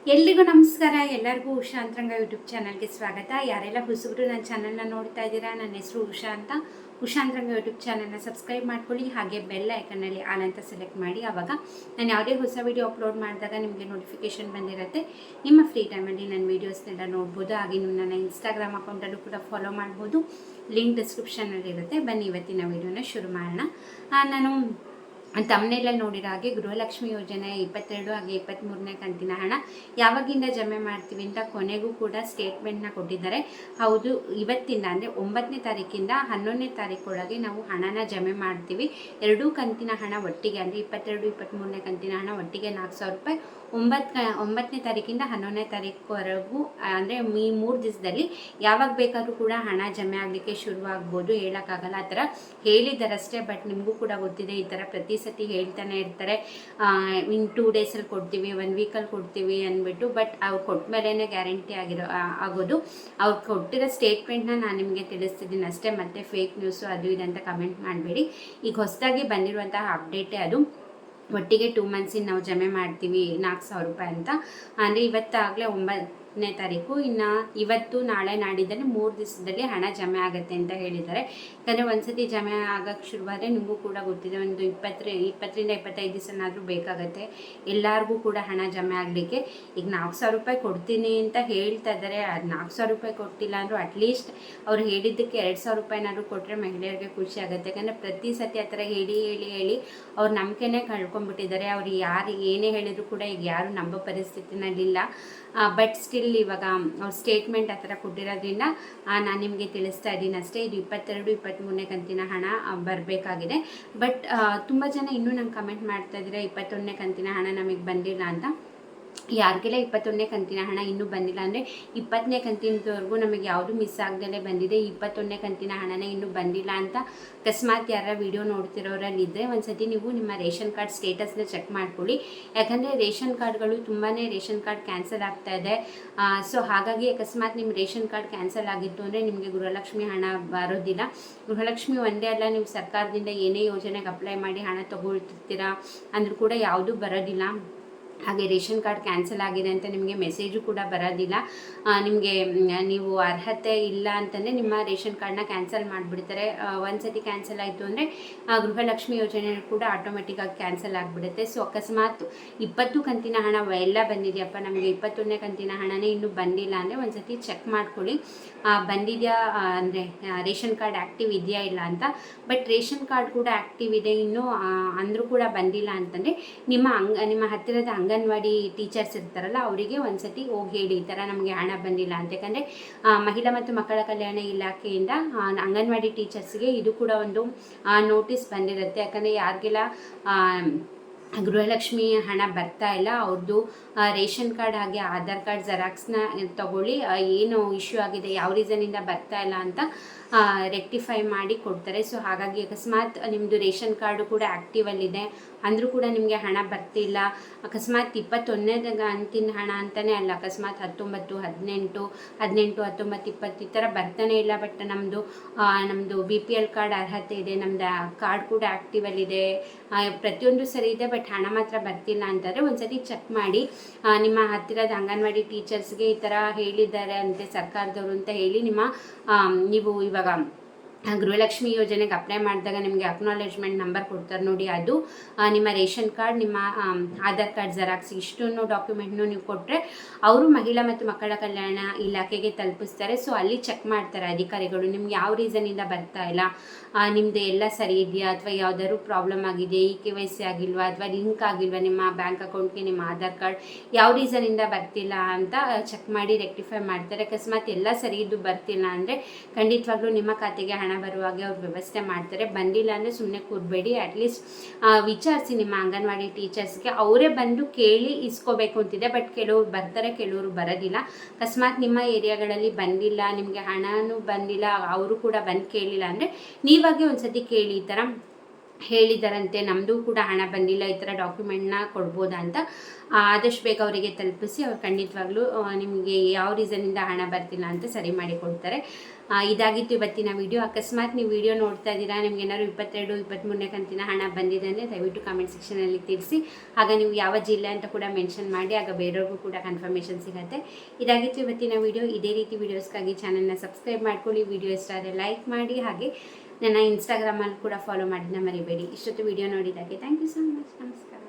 ಎಲ್ರಿಗೂ ನಮಸ್ಕಾರ. ಎಲ್ಲರಿಗೂ ಉಷಾ ಅಂತರಂಗ ಯೂಟ್ಯೂಬ್ ಚಾನಲ್ಗೆ ಸ್ವಾಗತ. ಯಾರೆಲ್ಲ ಹೊಸಬ್ರು ನನ್ನ ಚಾನಲ್ನ ನೋಡ್ತಾ ಇದ್ದೀರಾ, ನನ್ನ ಹೆಸರು ಉಷಾ ಅಂತ. ಉಷಾ ಅಂತರಂಗ ಯೂಟ್ಯೂಬ್ ಚಾನಲ್ನ ಸಬ್ಸ್ಕ್ರೈಬ್ ಮಾಡ್ಕೊಳ್ಳಿ, ಹಾಗೆ ಬೆಲ್ ಐಕನ್ನಲ್ಲಿ ಆಲ್ ಅಂತ ಸೆಲೆಕ್ಟ್ ಮಾಡಿ. ಆವಾಗ ನಾನು ಯಾವುದೇ ಹೊಸ ವಿಡಿಯೋ ಅಪ್ಲೋಡ್ ಮಾಡಿದಾಗ ನಿಮಗೆ ನೋಟಿಫಿಕೇಶನ್ ಬಂದಿರುತ್ತೆ. ನಿಮ್ಮ ಫ್ರೀ ಟೈಮಲ್ಲಿ ನನ್ನ ವೀಡಿಯೋಸ್ನೆಲ್ಲ ನೋಡ್ಬೋದು. ಹಾಗೆ ನೀವು ನನ್ನ ಇನ್ಸ್ಟಾಗ್ರಾಮ್ ಅಕೌಂಟಲ್ಲೂ ಕೂಡ ಫಾಲೋ ಮಾಡ್ಬೋದು. ಲಿಂಕ್ ಡಿಸ್ಕ್ರಿಪ್ಷನಲ್ಲಿ ಇರುತ್ತೆ. ಬನ್ನಿ ಇವತ್ತಿನ ವೀಡಿಯೋನ ಶುರು ಮಾಡೋಣ. ನಾನು ತಮ್ಮನೇಲಲ್ಲಿ ನೋಡಿರೋ ಹಾಗೆ ಗೃಹಲಕ್ಷ್ಮಿ ಯೋಜನೆ 22 ಹಾಗೆ 23ನೇ ಕಂತಿನ ಹಣ ಯಾವಾಗಿಂದ ಜಮೆ ಮಾಡ್ತೀವಿ ಅಂತ ಕೊನೆಗೂ ಕೂಡ ಸ್ಟೇಟ್ಮೆಂಟ್ನ ಕೊಟ್ಟಿದ್ದಾರೆ. ಹೌದು, ಇವತ್ತಿಂದ ಅಂದರೆ 9ನೇ ತಾರೀಕಿಂದ 11ನೇ ತಾರೀಕೊಳಗೆ ನಾವು ಹಣನ ಜಮೆ ಮಾಡ್ತೀವಿ. ಎರಡೂ ಕಂತಿನ ಹಣ ಒಟ್ಟಿಗೆ, ಅಂದರೆ 22, 23ನೇ ಕಂತಿನ ಹಣ ಒಟ್ಟಿಗೆ 4,000 ರೂಪಾಯಿ 9ನೇ ತಾರೀಕಿಂದ 11ನೇ ತಾರೀಕುವರೆಗೂ, ಅಂದರೆ ಈ 3 ದಿವಸದಲ್ಲಿ ಯಾವಾಗ ಬೇಕಾದರೂ ಕೂಡ ಹಣ ಜಮೆ ಆಗಲಿಕ್ಕೆ ಶುರುವಾಗ್ಬೋದು. ಹೇಳೋಕ್ಕಾಗಲ್ಲ, ಆ ಥರ ಹೇಳಿದ್ದಾರಷ್ಟೇ. ಬಟ್ ನಿಮಗೂ ಕೂಡ ಗೊತ್ತಿದೆ, ಈ ಥರ ಪ್ರತಿ ಸತಿ ಹೇಳ್ತಾನೆ ಇರ್ತಾರೆ, ಇನ್ 2 ಡೇಸಲ್ಲಿ ಕೊಡ್ತೀವಿ, 1 ವೀಕಲ್ಲಿ ಕೊಡ್ತೀವಿ ಅಂದ್ಬಿಟ್ಟು. ಬಟ್ ಅವ್ರು ಕೊಟ್ಟ ಮೇಲೇ ಗ್ಯಾರಂಟಿ ಆಗೋದು. ಅವ್ರು ಕೊಟ್ಟಿರೋ ಸ್ಟೇಟ್ಮೆಂಟ್ನ ನಾನು ನಿಮಗೆ ತಿಳಿಸ್ತಿದ್ದೀನಿ ಅಷ್ಟೇ. ಮತ್ತು ಫೇಕ್ ನ್ಯೂಸು ಅದು ಇದು ಅಂತ ಕಮೆಂಟ್ ಮಾಡಬೇಡಿ. ಈಗ ಹೊಸದಾಗಿ ಬಂದಿರುವಂತಹ ಅಪ್ಡೇಟೇ ಅದು. ಒಟ್ಟಿಗೆ 2 ಮಂತ್ಸಿನ ನಾವು ಜಮೆ ಮಾಡ್ತೀವಿ 4,000 ರೂಪಾಯಿ ಅಂತ. ಅಂದರೆ ಇವತ್ತಾಗಲೇ 9ನೇ ತಾರೀಕು, ಇನ್ನು ಇವತ್ತು ನಾಳೆ ನಾಡಿದ್ದಲ್ಲಿ 3 ದಿವಸದಲ್ಲಿ ಹಣ ಜಮೆ ಆಗುತ್ತೆ ಅಂತ ಹೇಳಿದ್ದಾರೆ. ಯಾಕಂದರೆ ಒಂದ್ಸತಿ ಜಮೆ ಆಗೋಕ್ಕೆ ಶುರುವಾದರೆ ನಿಮಗೂ ಕೂಡ ಗೊತ್ತಿದೆ, ಒಂದು 20ರಿಂದ 25 ದಿವಸನಾದರೂ ಬೇಕಾಗುತ್ತೆ ಎಲ್ಲರಿಗೂ ಕೂಡ ಹಣ ಜಮೆ ಆಗಲಿಕ್ಕೆ. ಈಗ 4,000 ರೂಪಾಯಿ ಕೊಡ್ತೀನಿ ಅಂತ ಹೇಳ್ತಾ ಇದ್ದಾರೆ. ಅದು 4,000 ರೂಪಾಯಿ ಕೊಟ್ಟಿಲ್ಲ ಅಂದರೂ ಅಟ್ಲೀಸ್ಟ್ ಅವ್ರು ಹೇಳಿದ್ದಕ್ಕೆ 2,000 ರೂಪಾಯಿನಾದರೂ ಕೊಟ್ಟರೆ ಮಹಿಳೆಯರಿಗೆ ಖುಷಿ ಆಗುತ್ತೆ. ಯಾಕಂದರೆ ಪ್ರತಿ ಸತಿ ಆ ಥರ ಹೇಳಿ ಅವ್ರ ನಂಬಿಕೆನೇ ಕಳ್ಕೊಂಡ್ಬಿಟ್ಟಿದ್ದಾರೆ. ಅವ್ರು ಯಾರು ಏನೇ ಹೇಳಿದ್ರು ಕೂಡ ಈಗ ಯಾರು ನಂಬೋ ಪರಿಸ್ಥಿತಿನಲ್ಲಿಲ್ಲ. ಬಟ್ ಸ್ಟಿಲ್ ಇವಾಗ ಅವ್ರ ಸ್ಟೇಟ್ಮೆಂಟ್ ಆ ಥರ ಕೊಟ್ಟಿರೋದ್ರಿಂದ ನಾನು ನಿಮಗೆ ತಿಳಿಸ್ತಾ ಇದ್ದೀನಿ ಅಷ್ಟೇ. ಇದು 22, 23ನೇ ಕಂತಿನ ಹಣ ಬರಬೇಕಾಗಿದೆ. ಬಟ್ ತುಂಬ ಜನ ಇನ್ನೂ ನಂಗೆ ಕಮೆಂಟ್ ಮಾಡ್ತಾ ಇದ್ದಾರೆ 21ನೇ ಕಂತಿನ ಹಣ ನಮಗೆ ಬಂದಿಲ್ಲ ಅಂತ. ಯಾರಿಗೆಲ್ಲ 21ನೇ ಕಂತಿನ ಹಣ ಇನ್ನೂ ಬಂದಿಲ್ಲ, ಅಂದರೆ 20ನೇ ಕಂತಿನವರೆಗೂ ನಮಗೆ ಯಾವುದು ಮಿಸ್ ಆಗದಲ್ಲೇ ಬಂದಿದೆ, 21ನೇ ಕಂತಿನ ಹಣನೇ ಇನ್ನೂ ಬಂದಿಲ್ಲ ಅಂತ ಅಕಸ್ಮಾತ್ ಯಾರ ವಿಡಿಯೋ ನೋಡ್ತಿರೋರಲ್ಲಿ ಇದ್ದರೆ ಒಂದ್ಸತಿ ನೀವು ನಿಮ್ಮ ರೇಷನ್ ಕಾರ್ಡ್ ಸ್ಟೇಟಸ್ನ ಚೆಕ್ ಮಾಡ್ಕೊಳ್ಳಿ. ಯಾಕಂದರೆ ರೇಷನ್ ಕಾರ್ಡ್ಗಳು ತುಂಬಾ ರೇಷನ್ ಕಾರ್ಡ್ ಕ್ಯಾನ್ಸಲ್ ಆಗ್ತಾ ಇದೆ. ಸೊ ಹಾಗಾಗಿ ಅಕಸ್ಮಾತ್ ನಿಮ್ಮ ರೇಷನ್ ಕಾರ್ಡ್ ಕ್ಯಾನ್ಸಲ್ ಆಗಿತ್ತು ಅಂದರೆ ನಿಮಗೆ ಗೃಹಲಕ್ಷ್ಮಿ ಹಣ ಬರೋದಿಲ್ಲ. ಗೃಹಲಕ್ಷ್ಮಿ ಒಂದೇ ಅಲ್ಲ, ನೀವು ಸರ್ಕಾರದಿಂದ ಏನೇ ಯೋಜನೆಗೆ ಅಪ್ಲೈ ಮಾಡಿ ಹಣ ತೊಗೊಳ್ತಿರ್ತೀರಾ ಅಂದರೂ ಕೂಡ ಯಾವುದೂ ಬರೋದಿಲ್ಲ. ಹಾಗೆ ರೇಷನ್ ಕಾರ್ಡ್ ಕ್ಯಾನ್ಸಲ್ ಆಗಿದೆ ಅಂತ ನಿಮಗೆ ಮೆಸೇಜು ಕೂಡ ಬರೋದಿಲ್ಲ. ನಿಮಗೆ ನೀವು ಅರ್ಹತೆ ಇಲ್ಲ ಅಂತಂದರೆ ನಿಮ್ಮ ರೇಷನ್ ಕಾರ್ಡ್ನ ಕ್ಯಾನ್ಸಲ್ ಮಾಡಿಬಿಡ್ತಾರೆ. ಒಂದು ಸತಿ ಕ್ಯಾನ್ಸಲ್ ಆಯಿತು ಅಂದರೆ ಗೃಹಲಕ್ಷ್ಮಿ ಯೋಜನೆ ಕೂಡ ಆಟೋಮೆಟಿಕ್ಕಾಗಿ ಕ್ಯಾನ್ಸಲ್ ಆಗಿಬಿಡುತ್ತೆ. ಸೊ ಅಕಸ್ಮಾತ್ 20 ಕಂತಿನ ಹಣ ಎಲ್ಲ ಬಂದಿದೆಯಪ್ಪ, ನಮಗೆ 21ನೇ ಕಂತಿನ ಹಣನೇ ಇನ್ನೂ ಬಂದಿಲ್ಲ ಅಂದರೆ ಒಂದು ಸತಿ ಚೆಕ್ ಮಾಡ್ಕೊಳ್ಳಿ ಬಂದಿದೆಯಾ, ಅಂದರೆ ರೇಷನ್ ಕಾರ್ಡ್ ಆ್ಯಕ್ಟಿವ್ ಇದೆಯಾ ಇಲ್ಲ ಅಂತ. ಬಟ್ ರೇಷನ್ ಕಾರ್ಡ್ ಕೂಡ ಆ್ಯಕ್ಟಿವ್ ಇದೆ ಇನ್ನೂ ಅಂದರೂ ಕೂಡ ಬಂದಿಲ್ಲ ಅಂತಂದರೆ ನಿಮ್ಮ ಹತ್ತಿರದ ಅಂಗನವಾಡಿ ಟೀಚರ್ಸ್ ಇರ್ತಾರಲ್ಲ ಅವರಿಗೆ ಒಂದ್ಸತಿ ಹೋಗಿ ಹೇಳಿ, ಈ ಥರ ನಮಗೆ ಹಣ ಬಂದಿಲ್ಲ ಅಂತ. ಯಾಕಂದರೆ ಮಹಿಳಾ ಮತ್ತು ಮಕ್ಕಳ ಕಲ್ಯಾಣ ಇಲಾಖೆಯಿಂದ ಅಂಗನವಾಡಿ ಟೀಚರ್ಸ್ಗೆ ಇದು ಕೂಡ ಒಂದು ನೋಟಿಸ್ ಬಂದಿರುತ್ತೆ. ಯಾಕಂದರೆ ಯಾರಿಗೆಲ್ಲ ಗೃಹಲಕ್ಷ್ಮಿ ಹಣ ಬರ್ತಾ ಇಲ್ಲ ಅವ್ರದ್ದು ರೇಷನ್ ಕಾರ್ಡ್ ಹಾಗೆ ಆಧಾರ್ ಕಾರ್ಡ್ ಜೆರಾಕ್ಸ್ನ ತಗೊಳ್ಳಿ, ಏನು ಇಶ್ಯೂ ಆಗಿದೆ, ಯಾವ ರೀಸನಿಂದ ಬರ್ತಾ ಇಲ್ಲ ಅಂತ ರೆಕ್ಟಿಫೈ ಮಾಡಿ ಕೊಡ್ತಾರೆ. ಸೊ ಹಾಗಾಗಿ ಅಕಸ್ಮಾತ್ ನಿಮ್ಮದು ರೇಷನ್ ಕಾರ್ಡು ಕೂಡ ಆ್ಯಕ್ಟಿವಲ್ಲಿದೆ ಅಂದರೂ ಕೂಡ ನಿಮಗೆ ಹಣ ಬರ್ತಿಲ್ಲ, ಅಕಸ್ಮಾತ್ 21ನೇ ಕಂತಿನ ಹಣ ಅಂತಲೇ ಅಲ್ಲ, ಅಕಸ್ಮಾತ್ 19, 18, 19, 20 ಈ ಥರ ಬರ್ತಾನೆ ಇಲ್ಲ. ಬಟ್ ನಮ್ಮದು BPL ಕಾರ್ಡ್ ಅರ್ಹತೆ ಇದೆ, ನಮ್ಮದು ಕಾರ್ಡ್ ಕೂಡ ಆ್ಯಕ್ಟಿವಲ್ಲಿದೆ, ಪ್ರತಿಯೊಂದು ಸರಿ ಇದೆ, ಬಟ್ ಹಣ ಮಾತ್ರ ಬರ್ತಿಲ್ಲ ಅಂತಂದರೆ ಒಂದ್ಸತಿ ಚೆಕ್ ಮಾಡಿ. ನಿಮ್ಮ ಹತ್ತಿರದ ಅಂಗನವಾಡಿ ಟೀಚರ್ಸ್ಗೆ ಈ ಥರ ಹೇಳಿದ್ದಾರೆ ಅಂತೆ ಸರ್ಕಾರದವರು ಅಂತ ಹೇಳಿ ನೀವು ಇವಾಗ ಗೃಹಲಕ್ಷ್ಮಿ ಯೋಜನೆಗೆ ಅಪ್ಲೈ ಮಾಡಿದಾಗ ನಿಮಗೆ ಅಕ್ನಾಲೇಜ್ಮೆಂಟ್ ನಂಬರ್ ಕೊಡ್ತಾರೆ ನೋಡಿ, ಅದು ನಿಮ್ಮ ರೇಷನ್ ಕಾರ್ಡ್, ನಿಮ್ಮ ಆಧಾರ್ ಕಾರ್ಡ್ ಜೆರಾಕ್ಸ್ ಇಷ್ಟನ್ನು ಡಾಕ್ಯುಮೆಂಟ್ನು ನೀವು ಕೊಟ್ಟರೆ ಅವರು ಮಹಿಳಾ ಮತ್ತು ಮಕ್ಕಳ ಕಲ್ಯಾಣ ಇಲಾಖೆಗೆ ತಲುಪಿಸ್ತಾರೆ. ಸೊ ಅಲ್ಲಿ ಚೆಕ್ ಮಾಡ್ತಾರೆ ಅಧಿಕಾರಿಗಳು, ನಿಮ್ಗೆ ಯಾವ ರೀಸನಿಂದ ಬರ್ತಾ ಇಲ್ಲ, ನಿಮ್ಮದು ಎಲ್ಲ ಸರಿ ಇದೆಯಾ, ಅಥವಾ ಯಾವುದಾದ್ರು ಪ್ರಾಬ್ಲಮ್ ಆಗಿದೆ, KYC ಆಗಿಲ್ವಾ, ಅಥವಾ ಲಿಂಕ್ ಆಗಿಲ್ವಾ ನಿಮ್ಮ ಬ್ಯಾಂಕ್ ಅಕೌಂಟ್ಗೆ ನಿಮ್ಮ ಆಧಾರ್ ಕಾರ್ಡ್, ಯಾವ ರೀಸನಿಂದ ಬರ್ತಿಲ್ಲ ಅಂತ ಚೆಕ್ ಮಾಡಿ ರೆಕ್ಟಿಫೈ ಮಾಡ್ತಾರೆ. ಅಕಸ್ಮಾತ್ ಎಲ್ಲ ಸರಿ ಇದ್ದು ಬರ್ತಿಲ್ಲ ಅಂದರೆ ಖಂಡಿತವಾಗ್ಲೂ ನಿಮ್ಮ ಖಾತೆಗೆ ಹಣ ಬರುವಾಗೆ ಅವ್ರು ವ್ಯವಸ್ಥೆ ಮಾಡ್ತಾರೆ. ಬಂದಿಲ್ಲ ಅಂದರೆ ಸುಮ್ಮನೆ ಕೂರಬೇಡಿ, ಅಟ್ಲೀಸ್ಟ್ ವಿಚಾರಿಸಿ ನಿಮ್ಮ ಅಂಗನವಾಡಿ ಟೀಚರ್ಸ್ಗೆ, ಅವರೇ ಬಂದು ಕೇಳಿ ಇಸ್ಕೋಬೇಕು ಅಂತಿದೆ. ಬಟ್ ಕೆಲವರು ಬರ್ತಾರೆ, ಕೆಲವರು ಬರೋದಿಲ್ಲ. ಅಕಸ್ಮಾತ್ ನಿಮ್ಮ ಏರಿಯಾಗಳಲ್ಲಿ ಬಂದಿಲ್ಲ, ನಿಮಗೆ ಹಣನೂ ಬಂದಿಲ್ಲ, ಅವರು ಕೂಡ ಬಂದು ಕೇಳಿಲ್ಲ ಅಂದರೆ ನೀವಾಗೆ ಒಂದು ಸತಿ ಕೇಳಿ. ಈ ಥರ ಹೇಳಿದಾರಂತೆ, ನಮ್ಮದು ಕೂಡ ಹಣ ಬಂದಿಲ್ಲ, ಈ ಥರ ಡಾಕ್ಯುಮೆಂಟ್ನ ಕೊಡ್ಬೋದಾ ಅಂತ. ಆದಷ್ಟು ಬೇಗ ಅವರಿಗೆ ತಲುಪಿಸಿ ಅವ್ರು ಖಂಡಿತವಾಗ್ಲೂ ನಿಮಗೆ ಯಾವ ರೀಸನಿಂದ ಹಣ ಬರ್ತಿಲ್ಲ ಅಂತ ಸರಿ ಮಾಡಿ ಕೊಡ್ತಾರೆ. ಇದಾಗಿತ್ತು ಇವತ್ತಿನ ವಿಡಿಯೋ. ಅಕಸ್ಮಾತ್ ನೀವು ವಿಡಿಯೋ ನೋಡ್ತಾ ಇದ್ದೀರಾ, ನಿಮ್ಗೆ ಏನಾದ್ರು 22, 23ನೇ ಕಂತಿನ ಹಣ ಬಂದಿದೆ ಅಂದರೆ ದಯವಿಟ್ಟು ಕಾಮೆಂಟ್ ಸೆಕ್ಷನಲ್ಲಿ ತಿಳಿಸಿ. ಆಗ ನೀವು ಯಾವ ಜಿಲ್ಲೆ ಅಂತ ಕೂಡ ಮೆನ್ಷನ್ ಮಾಡಿ, ಆಗ ಬೇರೆಯವ್ರಿಗೂ ಕೂಡ ಕನ್ಫರ್ಮೇಷನ್ ಸಿಗುತ್ತೆ. ಇದಾಗಿತ್ತು ಇವತ್ತಿನ ವಿಡಿಯೋ. ಇದೇ ರೀತಿ ವೀಡಿಯೋಸ್ಗಾಗಿ ಚಾನಲ್ನ ಸಬ್ಸ್ಕ್ರೈಬ್ ಮಾಡ್ಕೊಳ್ಳಿ. ವಿಡಿಯೋ ಇಷ್ಟ ಆದರೆ ಲೈಕ್ ಮಾಡಿ, ಹಾಗೆ ನನ್ನ ಇನ್ಸ್ಟಾಗ್ರಾಮಲ್ಲಿ ಕೂಡ ಫಾಲೋ ಮಾಡೋದನ್ನ ಮರಿಬೇಡಿ. ಇಷ್ಟೊತ್ತು ವಿಡಿಯೋ ನೋಡಿದ್ದಕ್ಕೆ ಥ್ಯಾಂಕ್ ಯು ಸೊ ಮಚ್. ನಮಸ್ಕಾರ.